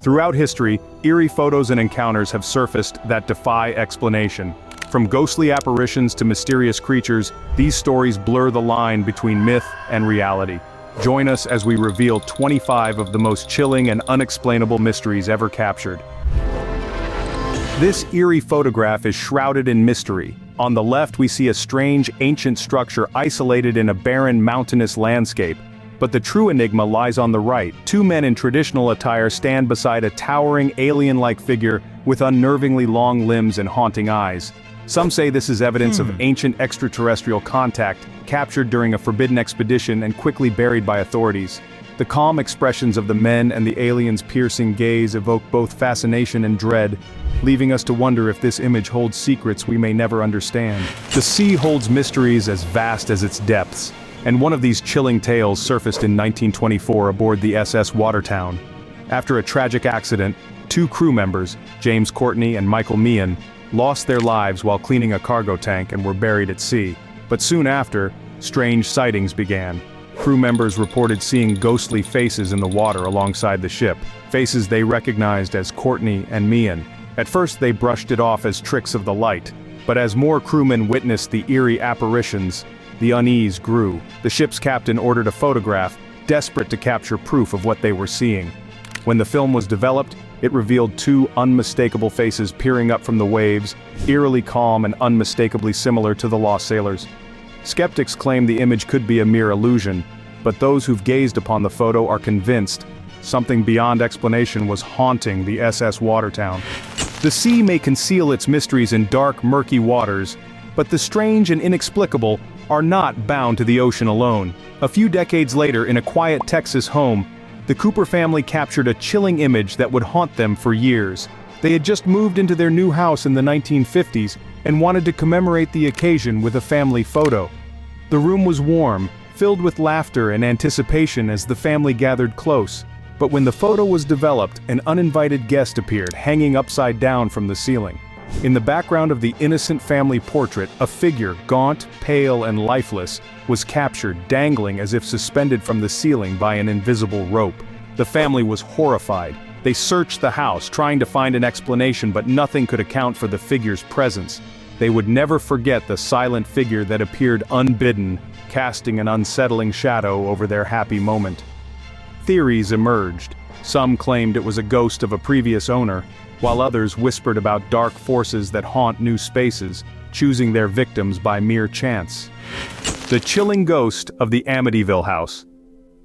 Throughout history, eerie photos and encounters have surfaced that defy explanation. From ghostly apparitions to mysterious creatures, these stories blur the line between myth and reality. Join us as we reveal 25 of the most chilling and unexplainable mysteries ever captured. This eerie photograph is shrouded in mystery. On the left we see a strange, ancient structure isolated in a barren, mountainous landscape. But the true enigma lies on the right. Two men in traditional attire stand beside a towering, alien-like figure with unnervingly long limbs and haunting eyes. Some say this is evidence of ancient extraterrestrial contact, captured during a forbidden expedition and quickly buried by authorities. The calm expressions of the men and the aliens' piercing gaze evoke both fascination and dread, leaving us to wonder if this image holds secrets we may never understand. The sea holds mysteries as vast as its depths, and one of these chilling tales surfaced in 1924 aboard the SS Watertown. After a tragic accident, two crew members, James Courtney and Michael Meehan, lost their lives while cleaning a cargo tank and were buried at sea. But soon after, strange sightings began. Crew members reported seeing ghostly faces in the water alongside the ship, faces they recognized as Courtney and Meehan. At first they brushed it off as tricks of the light, but as more crewmen witnessed the eerie apparitions, the unease grew. The ship's captain ordered a photograph, desperate to capture proof of what they were seeing. When the film was developed, it revealed two unmistakable faces peering up from the waves, eerily calm and unmistakably similar to the lost sailors. Skeptics claim the image could be a mere illusion, but those who've gazed upon the photo are convinced something beyond explanation was haunting the SS Watertown. The sea may conceal its mysteries in dark, murky waters, but the strange and inexplicable are not bound to the ocean alone. A few decades later, in a quiet Texas home, the Cooper family captured a chilling image that would haunt them for years. They had just moved into their new house in the 1950s and wanted to commemorate the occasion with a family photo. The room was warm, filled with laughter and anticipation as the family gathered close. But when the photo was developed, an uninvited guest appeared, hanging upside down from the ceiling. In the background of the innocent family portrait, a figure, gaunt, pale, and lifeless, was captured, dangling as if suspended from the ceiling by an invisible rope. The family was horrified. They searched the house, trying to find an explanation, but nothing could account for the figure's presence. They would never forget the silent figure that appeared unbidden, casting an unsettling shadow over their happy moment. Theories emerged. Some claimed it was a ghost of a previous owner, while others whispered about dark forces that haunt new spaces, choosing their victims by mere chance. The chilling ghost of the Amityville House.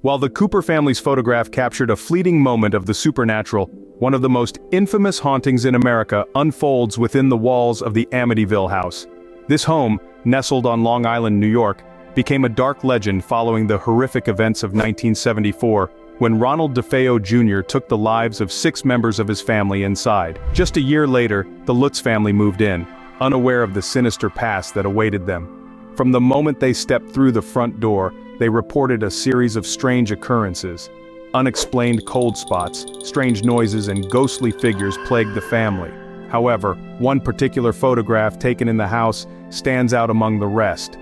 While the Cooper family's photograph captured a fleeting moment of the supernatural, one of the most infamous hauntings in America unfolds within the walls of the Amityville House. This home, nestled on Long Island, New York, became a dark legend following the horrific events of 1974, when Ronald DeFeo Jr. took the lives of 6 members of his family inside. Just a year later, the Lutz family moved in, unaware of the sinister past that awaited them. From the moment they stepped through the front door, they reported a series of strange occurrences. Unexplained cold spots, strange noises, and ghostly figures plagued the family. However, one particular photograph taken in the house stands out among the rest.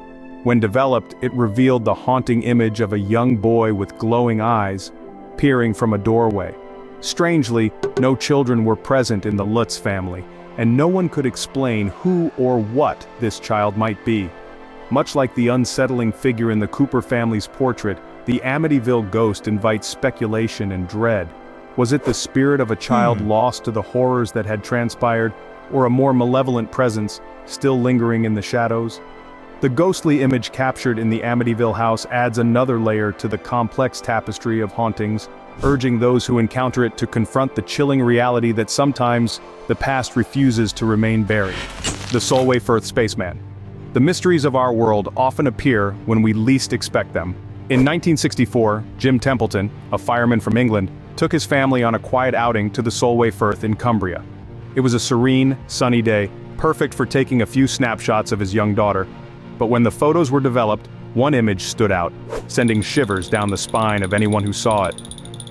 When developed, it revealed the haunting image of a young boy with glowing eyes, peering from a doorway. Strangely, no children were present in the Lutz family, and no one could explain who or what this child might be. Much like the unsettling figure in the Cooper family's portrait, the Amityville ghost invites speculation and dread. Was it the spirit of a child lost to the horrors that had transpired, or a more malevolent presence still lingering in the shadows? The ghostly image captured in the Amityville house adds another layer to the complex tapestry of hauntings, urging those who encounter it to confront the chilling reality that sometimes the past refuses to remain buried. The Soulway Ferth Spaceman. The mysteries of our world often appear when we least expect them. In 1964, Jim Templeton, a fireman from England, took his family on a quiet outing to the Soulway Firth in Cumbria. It was a serene, sunny day, perfect for taking a few snapshots of his young daughter. But when the photos were developed, one image stood out, sending shivers down the spine of anyone who saw it.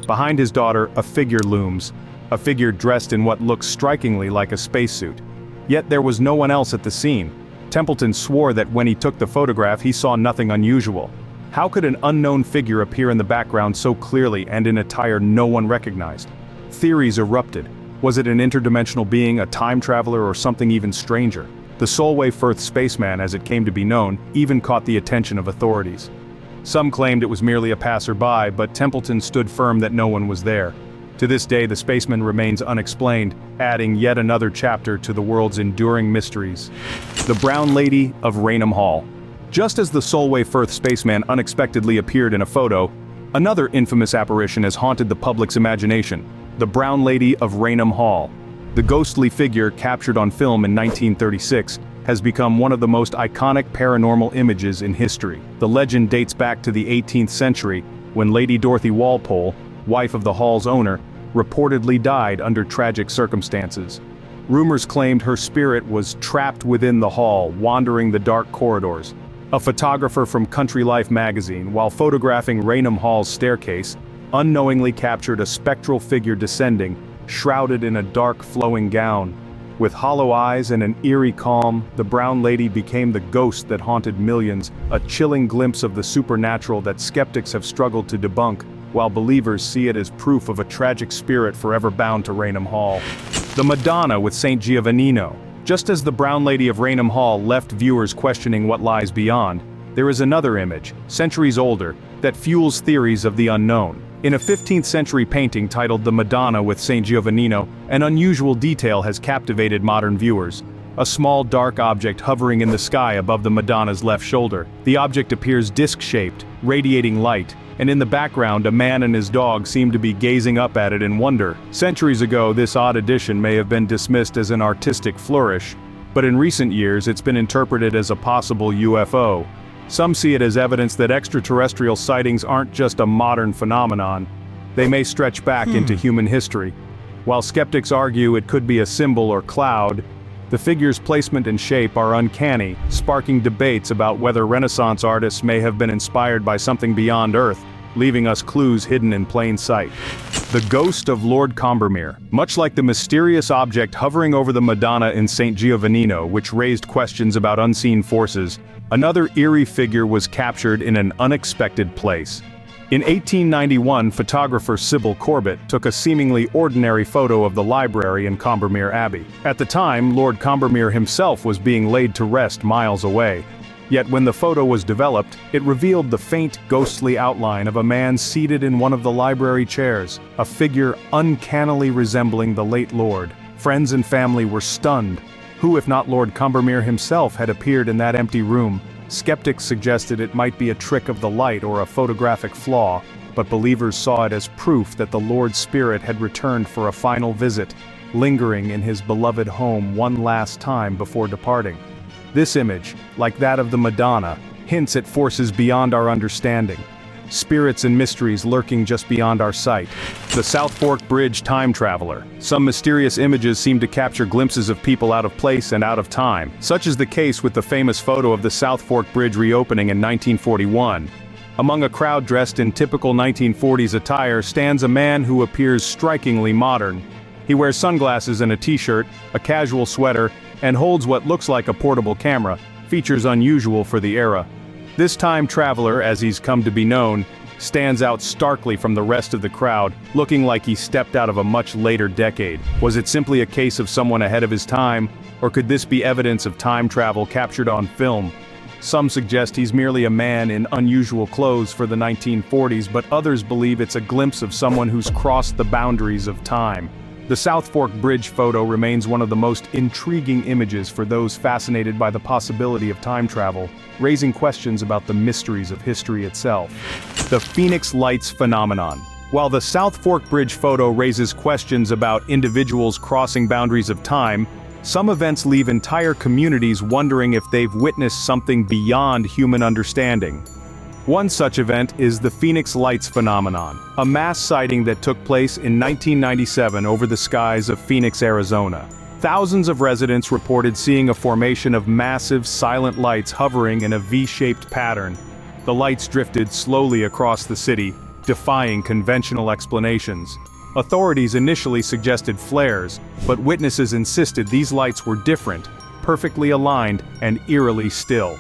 Behind his daughter, a figure looms, a figure dressed in what looks strikingly like a spacesuit. Yet there was no one else at the scene. Templeton swore that when he took the photograph he saw nothing unusual. How could an unknown figure appear in the background so clearly and in attire no one recognized? Theories erupted. Was it an interdimensional being, a time traveler, or something even stranger? The Soulway Ferth Spaceman, as it came to be known, even caught the attention of authorities. Some claimed it was merely a passerby, but Templeton stood firm that no one was there. To this day, the Spaceman remains unexplained, adding yet another chapter to the world's enduring mysteries. The Brown Lady of Rainom Hall. Just as the Soulway Ferth Spaceman unexpectedly appeared in a photo, another infamous apparition has haunted the public's imagination: the Brown Lady of Rainom Hall. The ghostly figure, captured on film in 1936, has become one of the most iconic paranormal images in history. The legend dates back to the 18th century, when Lady Dorothy Walpole, wife of the hall's owner, reportedly died under tragic circumstances. Rumors claimed her spirit was trapped within the hall, wandering the dark corridors. A photographer from Country Life magazine, while photographing Rainom Hall's staircase, unknowingly captured a spectral figure descending, shrouded in a dark flowing gown. With hollow eyes and an eerie calm, the Brown Lady became the ghost that haunted millions, a chilling glimpse of the supernatural that skeptics have struggled to debunk, while believers see it as proof of a tragic spirit forever bound to Rainom Hall. The Madonna with St Giovenino. Just as the Brown Lady of Rainom Hall left viewers questioning what lies beyond, there is another image, centuries older, that fuels theories of the unknown. In a 15th century painting titled The Madonna with St Giovenino, an unusual detail has captivated modern viewers. A small dark object hovering in the sky above the Madonna's left shoulder. The object appears disc-shaped, radiating light, and in the background a man and his dog seem to be gazing up at it in wonder. Centuries ago, this odd addition may have been dismissed as an artistic flourish, but in recent years it's been interpreted as a possible UFO. Some see it as evidence that extraterrestrial sightings aren't just a modern phenomenon. They may stretch back into human history. While skeptics argue it could be a symbol or cloud, the figure's placement and shape are uncanny, sparking debates about whether Renaissance artists may have been inspired by something beyond Earth, leaving us clues hidden in plain sight. The ghost of Lord Cumbermir. Much like the mysterious object hovering over the Madonna in St Giovenino, which raised questions about unseen forces, another eerie figure was captured in an unexpected place. In 1891, photographer Sybil Corbett took a seemingly ordinary photo of the library in Cumbermir Abbey. At the time, Lord Cumbermir himself was being laid to rest miles away. Yet when the photo was developed, it revealed the faint, ghostly outline of a man seated in one of the library chairs, a figure uncannily resembling the late Lord. Friends and family were stunned. Who, if not Lord Cumbermir himself, had appeared in that empty room? Skeptics suggested it might be a trick of the light or a photographic flaw, but believers saw it as proof that the Lord's spirit had returned for a final visit, lingering in his beloved home one last time before departing. This image, like that of the Madonna, hints at forces beyond our understanding, spirits and mysteries lurking just beyond our sight. The South Fork Bridge time traveler. Some mysterious images seem to capture glimpses of people out of place and out of time. Such is the case with the famous photo of the South Fork Bridge reopening in 1941. Among a crowd dressed in typical 1940s attire stands a man who appears strikingly modern. He wears sunglasses and a t-shirt, a casual sweater, and holds what looks like a portable camera, features unusual for the era. This time traveler, as he's come to be known, stands out starkly from the rest of the crowd, looking like he stepped out of a much later decade. Was it simply a case of someone ahead of his time, or could this be evidence of time travel captured on film? Some suggest he's merely a man in unusual clothes for the 1940s, but others believe it's a glimpse of someone who's crossed the boundaries of time. The South Fork Bridge photo remains one of the most intriguing images for those fascinated by the possibility of time travel, raising questions about the mysteries of history itself. The Phoenix Lights phenomenon. While the South Fork Bridge photo raises questions about individuals crossing boundaries of time, some events leave entire communities wondering if they've witnessed something beyond human understanding. One such event is the Phoenix Lights phenomenon, a mass sighting that took place in 1997 over the skies of Phoenix, Arizona. Thousands of residents reported seeing a formation of massive, silent lights hovering in a V-shaped pattern. The lights drifted slowly across the city, defying conventional explanations. Authorities initially suggested flares, but witnesses insisted these lights were different, perfectly aligned, and eerily still.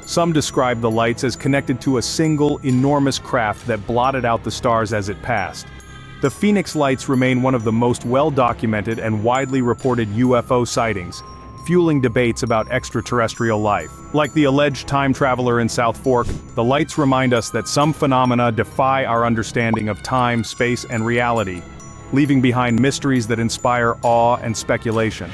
Some described the lights as connected to a single, enormous craft that blotted out the stars as it passed. The Phoenix Lights remain one of the most well-documented and widely reported UFO sightings, fueling debates about extraterrestrial life. Like the alleged time traveler in South Fork, the lights remind us that some phenomena defy our understanding of time, space, and reality, leaving behind mysteries that inspire awe and speculation.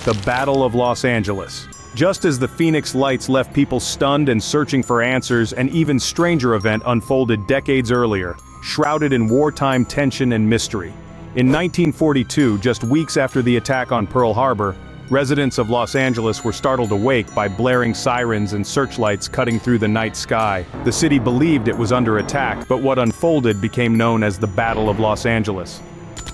The Battle of Los Angeles. Just as the Phoenix Lights left people stunned and searching for answers, an even stranger event unfolded decades earlier, shrouded in wartime tension and mystery. In 1942, just weeks after the attack on Pearl Harbor, residents of Los Angeles were startled awake by blaring sirens and searchlights cutting through the night sky. The city believed it was under attack, but what unfolded became known as the Battle of Los Angeles.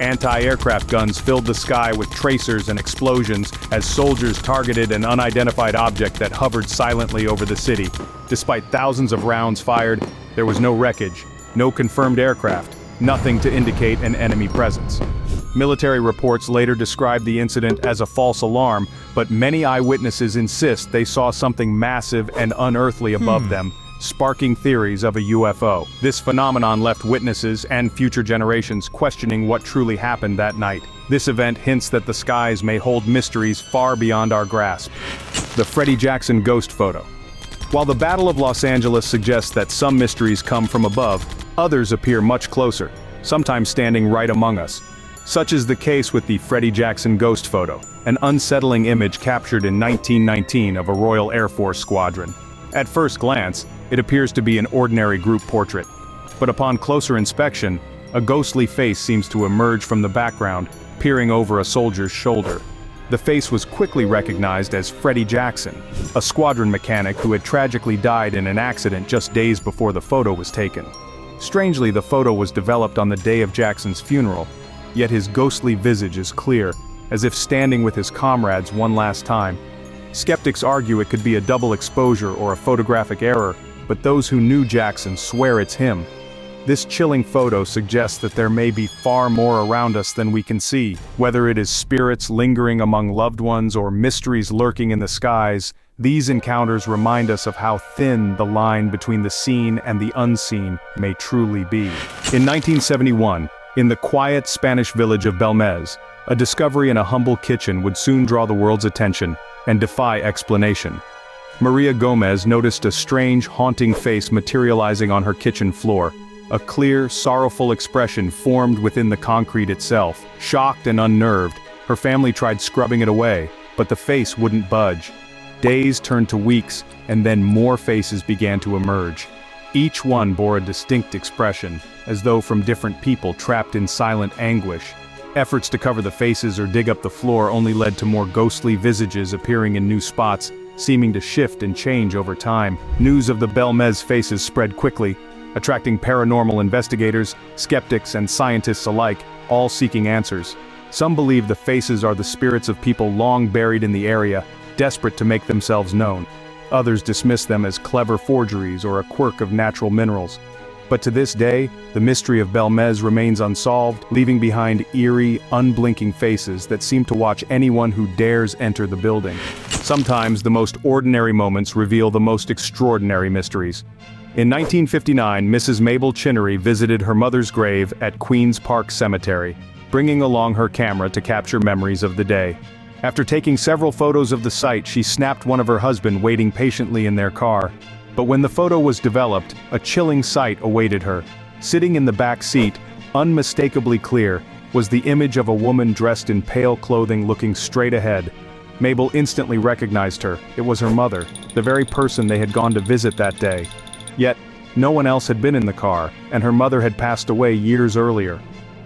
Anti-aircraft guns filled the sky with tracers and explosions as soldiers targeted an unidentified object that hovered silently over the city. Despite thousands of rounds fired, there was no wreckage, no confirmed aircraft, nothing to indicate an enemy presence. Military reports later described the incident as a false alarm, but many eyewitnesses insist they saw something massive and unearthly above them, sparking theories of a UFO. This phenomenon left witnesses and future generations questioning what truly happened that night. This event hints that the skies may hold mysteries far beyond our grasp. The Freddie Jackson ghost photo. While the Battle of Los Angeles suggests that some mysteries come from above, others appear much closer, sometimes standing right among us. Such is the case with the Freddie Jackson ghost photo, an unsettling image captured in 1919 of a Royal Air Force squadron. At first glance, it appears to be an ordinary group portrait. But upon closer inspection, a ghostly face seems to emerge from the background, peering over a soldier's shoulder. The face was quickly recognized as Freddie Jackson, a squadron mechanic who had tragically died in an accident just days before the photo was taken. Strangely, the photo was developed on the day of Jackson's funeral, yet his ghostly visage is clear, as if standing with his comrades one last time. Skeptics argue it could be a double exposure or a photographic error, but those who knew Jackson swear it's him. This chilling photo suggests that there may be far more around us than we can see. Whether it is spirits lingering among loved ones or mysteries lurking in the skies, these encounters remind us of how thin the line between the seen and the unseen may truly be. In 1971, in the quiet Spanish village of Belmez, a discovery in a humble kitchen would soon draw the world's attention and defy explanation. Maria Gomez noticed a strange, haunting face materializing on her kitchen floor. A clear, sorrowful expression formed within the concrete itself. Shocked and unnerved, her family tried scrubbing it away, but the face wouldn't budge. Days turned to weeks, and then more faces began to emerge. Each one bore a distinct expression, as though from different people trapped in silent anguish. Efforts to cover the faces or dig up the floor only led to more ghostly visages appearing in new spots, seeming to shift and change over time. News of the Belmez faces spread quickly, attracting paranormal investigators, skeptics, and scientists alike, all seeking answers. Some believe the faces are the spirits of people long buried in the area, desperate to make themselves known. Others dismiss them as clever forgeries or a quirk of natural minerals. But to this day, the mystery of Belmez remains unsolved, leaving behind eerie, unblinking faces that seem to watch anyone who dares enter the building. Sometimes the most ordinary moments reveal the most extraordinary mysteries. In 1959, Mrs. Mabel Chinnery visited her mother's grave at Queen's Park Cemetery, bringing along her camera to capture memories of the day. After taking several photos of the site, she snapped one of her husband waiting patiently in their car. But when the photo was developed, a chilling sight awaited her. Sitting in the back seat, unmistakably clear, was the image of a woman dressed in pale clothing looking straight ahead. Mabel instantly recognized her. It was her mother, the very person they had gone to visit that day. Yet, no one else had been in the car, and her mother had passed away years earlier.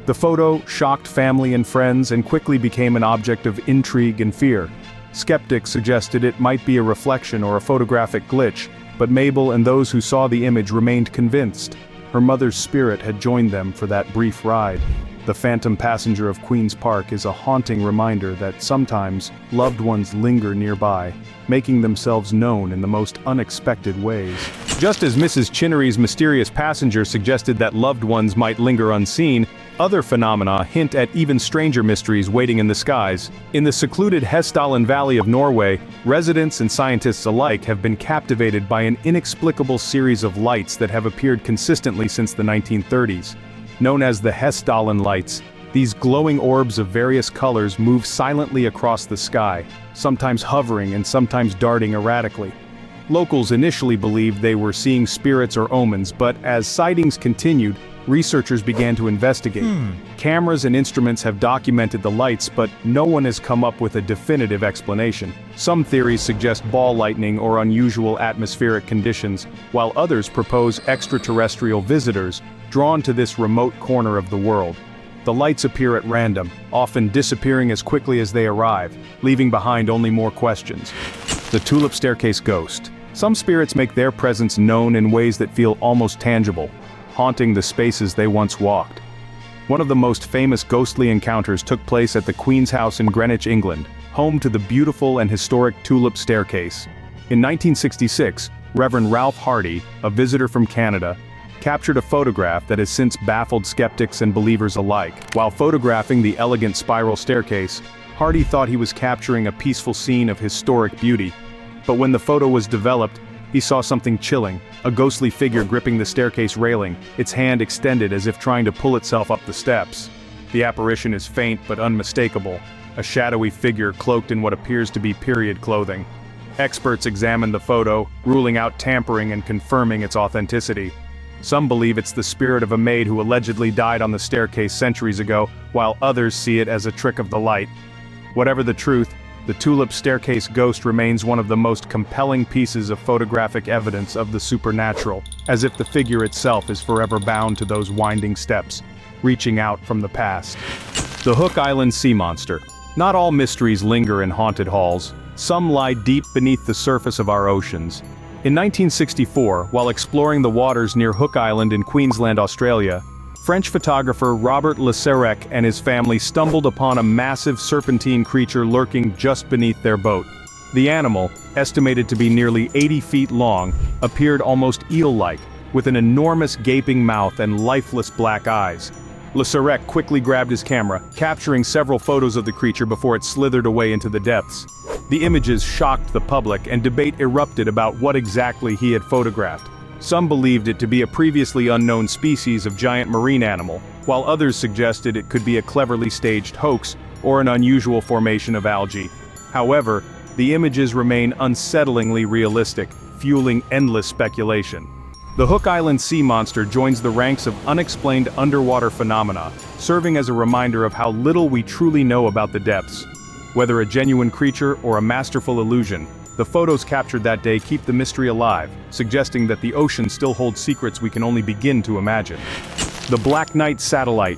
The photo shocked family and friends and quickly became an object of intrigue and fear. Skeptics suggested it might be a reflection or a photographic glitch, but Mabel and those who saw the image remained convinced. Her mother's spirit had joined them for that brief ride. The phantom passenger of Queen's Park is a haunting reminder that sometimes loved ones linger nearby, making themselves known in the most unexpected ways. Just as Mrs. Chinnery's mysterious passenger suggested that loved ones might linger unseen, other phenomena hint at even stranger mysteries waiting in the skies. In the secluded Hessdalen Valley of Norway, residents and scientists alike have been captivated by an inexplicable series of lights that have appeared consistently since the 1930s. Known as the Hessdalen lights, these glowing orbs of various colors move silently across the sky, sometimes hovering and sometimes darting erratically. Locals initially believed they were seeing spirits or omens, but as sightings continued, researchers began to investigate. Cameras and instruments have documented the lights, but no one has come up with a definitive explanation. Some theories suggest ball lightning or unusual atmospheric conditions, while others propose extraterrestrial visitors drawn to this remote corner of the world. The lights appear at random, often disappearing as quickly as they arrive, leaving behind only more questions. The Tulip Staircase Ghost. Some spirits make their presence known in ways that feel almost tangible, haunting the spaces they once walked. One of the most famous ghostly encounters took place at the Queen's House in Greenwich, England, home to the beautiful and historic Tulip Staircase. In 1966, Reverend Ralph Hardy, a visitor from Canada, captured a photograph that has since baffled skeptics and believers alike. While photographing the elegant spiral staircase, Hardy thought he was capturing a peaceful scene of historic beauty. But when the photo was developed, he saw something chilling, a ghostly figure gripping the staircase railing, its hand extended as if trying to pull itself up the steps. The apparition is faint but unmistakable, a shadowy figure cloaked in what appears to be period clothing. Experts examined the photo, ruling out tampering and confirming its authenticity. Some believe it's the spirit of a maid who allegedly died on the staircase centuries ago, while others see it as a trick of the light. Whatever the truth, the Tulip Staircase Ghost remains one of the most compelling pieces of photographic evidence of the supernatural, as if the figure itself is forever bound to those winding steps, reaching out from the past. The Hook Island Sea Monster. Not all mysteries linger in haunted halls. Some lie deep beneath the surface of our oceans. In 1964, while exploring the waters near Hook Island in Queensland, Australia, French photographer Robert Le Sirec and his family stumbled upon a massive serpentine creature lurking just beneath their boat. The animal, estimated to be nearly 80 feet long, appeared almost eel-like, with an enormous gaping mouth and lifeless black eyes. Le Sirec quickly grabbed his camera, capturing several photos of the creature before it slithered away into the depths. The images shocked the public, and debate erupted about what exactly he had photographed. Some believed it to be a previously unknown species of giant marine animal, while others suggested it could be a cleverly staged hoax or an unusual formation of algae. However, the images remain unsettlingly realistic, fueling endless speculation. The Hook Island Sea Monster joins the ranks of unexplained underwater phenomena, serving as a reminder of how little we truly know about the depths. Whether a genuine creature or a masterful illusion, the photos captured that day keep the mystery alive, suggesting that the ocean still holds secrets we can only begin to imagine. The Black Knight Satellite.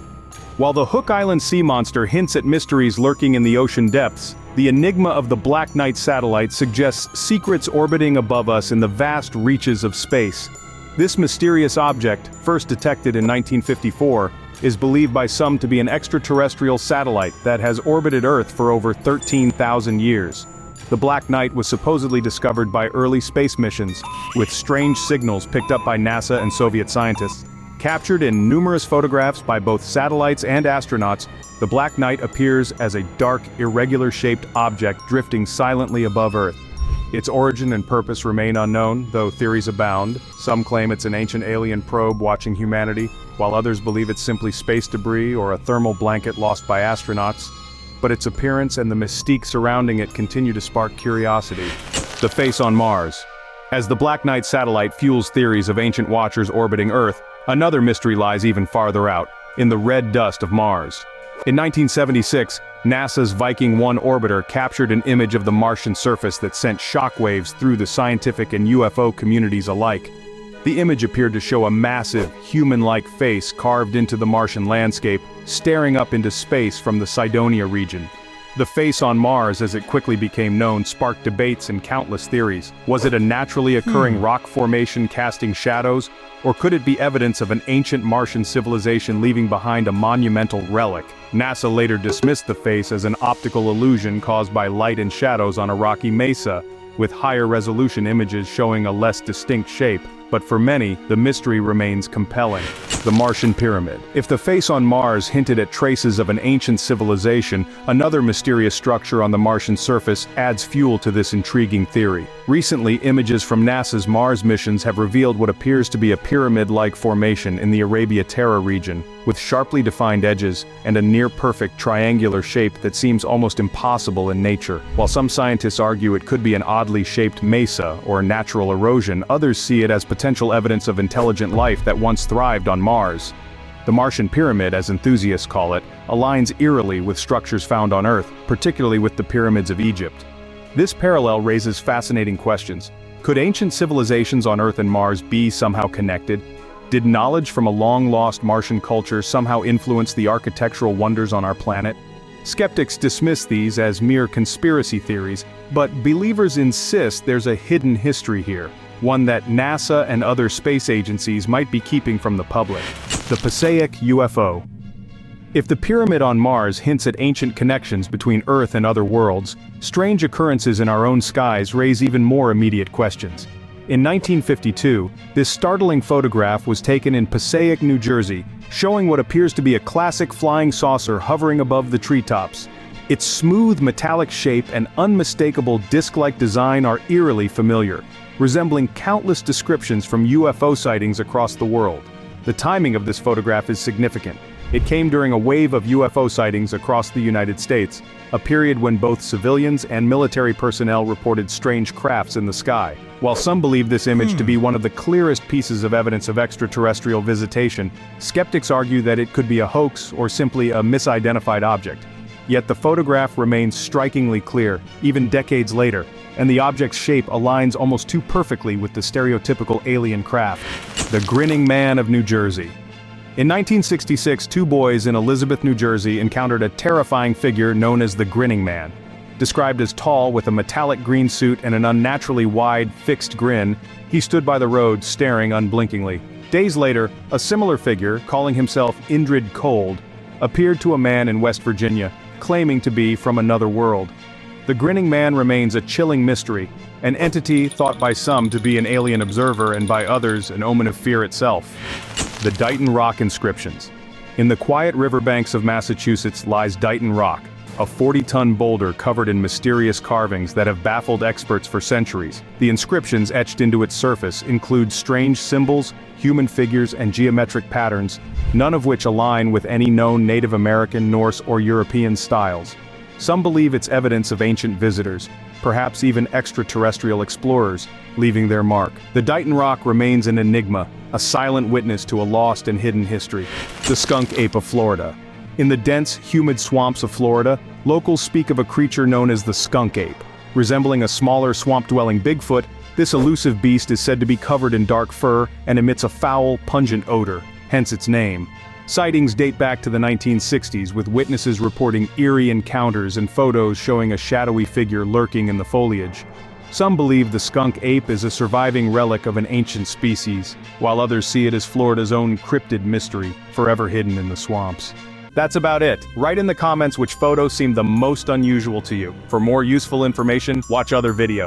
While the Hook Island Sea Monster hints at mysteries lurking in the ocean depths, the enigma of the Black Knight Satellite suggests secrets orbiting above us in the vast reaches of space. This mysterious object, first detected in 1954, is believed by some to be an extraterrestrial satellite that has orbited Earth for over 13,000 years. The Black Knight was supposedly discovered by early space missions, with strange signals picked up by NASA and Soviet scientists. Captured in numerous photographs by both satellites and astronauts, the Black Knight appears as a dark, irregular-shaped object drifting silently above Earth. Its origin and purpose remain unknown, though theories abound. Some claim it's an ancient alien probe watching humanity, while others believe it's simply space debris or a thermal blanket lost by astronauts. But its appearance and the mystique surrounding it continue to spark curiosity. The Face on Mars. As the Black Knight satellite fuels theories of ancient watchers orbiting Earth, another mystery lies even farther out, in the red dust of Mars. In 1976, NASA's Viking 1 orbiter captured an image of the Martian surface that sent shockwaves through the scientific and UFO communities alike. The image appeared to show a massive, human-like face carved into the Martian landscape, staring up into space from the Cydonia region. The face on Mars, as it quickly became known, sparked debates and countless theories. Was it a naturally occurring rock formation casting shadows, or could it be evidence of an ancient Martian civilization leaving behind a monumental relic? NASA later dismissed the face as an optical illusion caused by light and shadows on a rocky mesa, with higher resolution images showing a less distinct shape. But for many, the mystery remains compelling. The Martian Pyramid. If the face on Mars hinted at traces of an ancient civilization, another mysterious structure on the Martian surface adds fuel to this intriguing theory. Recently, images from NASA's Mars missions have revealed what appears to be a pyramid-like formation in the Arabia Terra region, with sharply defined edges and a near-perfect triangular shape that seems almost impossible in nature. While some scientists argue it could be an oddly shaped mesa or natural erosion, others see it as potential evidence of intelligent life that once thrived on Mars. The Martian Pyramid, as enthusiasts call it, aligns eerily with structures found on Earth, particularly with the pyramids of Egypt. This parallel raises fascinating questions. Could ancient civilizations on Earth and Mars be somehow connected? Did knowledge from a long-lost Martian culture somehow influence the architectural wonders on our planet? Skeptics dismiss these as mere conspiracy theories, but believers insist there's a hidden history here, one that NASA and other space agencies might be keeping from the public. The Poseic UFO. If the pyramid on Mars hints at ancient connections between Earth and other worlds, strange occurrences in our own skies raise even more immediate questions. In 1952, this startling photograph was taken in Poseic, New Jersey, showing what appears to be a classic flying saucer hovering above the treetops. Its smooth metallic shape and unmistakable disc-like design are eerily familiar, resembling countless descriptions from UFO sightings across the world. The timing of this photograph is significant. It came during a wave of UFO sightings across the United States, a period when both civilians and military personnel reported strange crafts in the sky. While some believe this image to be one of the clearest pieces of evidence of extraterrestrial visitation, skeptics argue that it could be a hoax or simply a misidentified object. Yet the photograph remains strikingly clear, even decades later, and the object's shape aligns almost too perfectly with the stereotypical alien craft. The Grinning Man of New Jersey. In 1966, two boys in Elizabeth, New Jersey encountered a terrifying figure known as the Grinning Man. Described as tall with a metallic green suit and an unnaturally wide, fixed grin, he stood by the road staring unblinkingly. Days later, a similar figure, calling himself Indrid Cold, appeared to a man in West Virginia, claiming to be from another world. The Grinning Man remains a chilling mystery, an entity thought by some to be an alien observer and by others an omen of fear itself. The Dyon Rock inscriptions. In the quiet riverbanks of Massachusetts lies Dyon Rock, a 40-ton boulder covered in mysterious carvings that have baffled experts for centuries. The inscriptions etched into its surface include strange symbols, human figures, and geometric patterns, none of which align with any known Native American, Norse, or European styles. Some believe it's evidence of ancient visitors, perhaps even extraterrestrial explorers, leaving their mark. The Dyon Rock remains an enigma, a silent witness to a lost and hidden history. The Skunk Ape of Florida. In the dense, humid swamps of Florida, locals speak of a creature known as the skunk ape. Resembling a smaller swamp-dwelling Bigfoot, this elusive beast is said to be covered in dark fur and emits a foul, pungent odor, hence its name. Sightings date back to the 1960s, with witnesses reporting eerie encounters and photos showing a shadowy figure lurking in the foliage. Some believe the skunk ape is a surviving relic of an ancient species, while others see it as Florida's own cryptid mystery, forever hidden in the swamps. That's about it. Write in the comments which photos seem the most unusual to you. For more useful information, watch other videos.